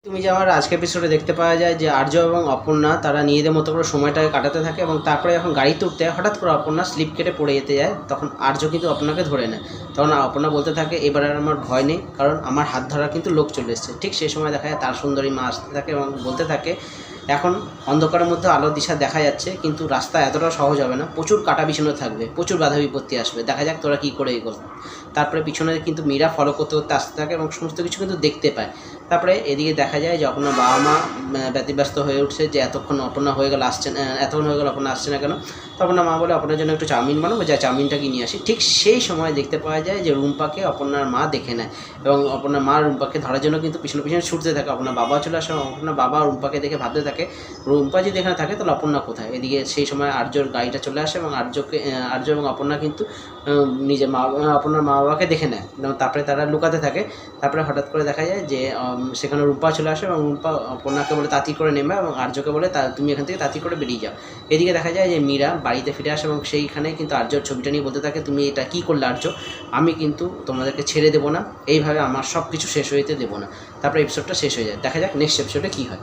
তুমি যে আমার আজকের এপিসোডে দেখতে পাওয়া যায় যে আর্য এবং অপর্ণা তারা নিজেদের মতো করে সময়টাকে কাটাতে থাকে এবং তারপরে যখন গাড়িতে উঠতে হয় হঠাৎ করে অপর্ণা স্লিপ কেটে পড়ে যেতে যায়, তখন আর্য কিন্তু অপর্ণাকে ধরে নেয়। তখন অপর্ণা বলতে থাকে এবার আর আমার ভয় নেই, কারণ আমার হাত ধরা কিন্তু লোক চলে এসেছে। ঠিক সেই সময় দেখা যায় তার সুন্দরী মা আসতে থাকে এবং বলতে থাকে এখন অন্ধকারের মধ্যে আলোর দিশা দেখা যাচ্ছে, কিন্তু রাস্তা এতটা সহজ হবে না, প্রচুর কাটা বিছানো থাকবে, প্রচুর বাধা বিপত্তি আসবে, দেখা যাক তোরা কী করে এগোস। তারপরে পিছনে কিন্তু মীরা ফলো করতে করতে আসতে থাকে এবং সমস্ত কিছু কিন্তু দেখতে পায়। তারপরে এদিকে দেখা যায় যে অপর্ণার বাবা মা ব্যতিব্যস্ত হয়ে উঠছে যে এতক্ষণ অপর্ণা হয়ে গেল আসছে না, এতক্ষণ হয়ে গেল অপর্ণা আসছে না কেন। তখন মা বলে অপর্ণার জন্য একটু চাউমিন বানাবো, যা চাউমিনটাকে নিয়ে আসি। ঠিক সেই সময় দেখতে পাওয়া যায় যে রুম্পাকে অপর্ণার মা দেখে নেয় এবং অপর্ণার মা রুম্পাকে ধরার জন্য কিন্তু পিছনে পিছনে ছুটতে থাকে। অপর্ণার বাবা চলে আসে এবং অপর্ণার বাবা রুম্পাকে দেখে ভাবতে থাকে রুম্পা যদি এখানে থাকে তাহলে অপর্ণা কোথায়। এদিকে সেই সময় আর্যর গাড়িটা চলে আসে এবং আর্য এবং অপর্ণা কিন্তু নিজের অপর্ণার মা বাবাকে দেখে নেয় এবং তারপরে তারা লুকাতে থাকে। তারপরে হঠাৎ করে দেখা যায় যে সেখানে রূপা চলে আসে এবং রূপা অপর্ণাকে বলে তাঁতি করে নেবে এবং আর্যকে বলে তুমি এখান থেকে তাঁতি করে বেরিয়ে যাও। এদিকে দেখা যায় যে মীরা বাড়িতে ফিরে আসে এবং সেইখানে কিন্তু আর্যর ছবিটা নিয়ে বলতে থাকে তুমি এটা কী করলে আর্য, আমি কিন্তু তোমাদেরকে ছেড়ে দেবো না, এইভাবে আমার সব কিছু শেষ হইতে দেবো না। তারপরে এপিসোডটা শেষ হয়ে যায়। দেখা যাক নেক্সট এপিসোডে কী হয়।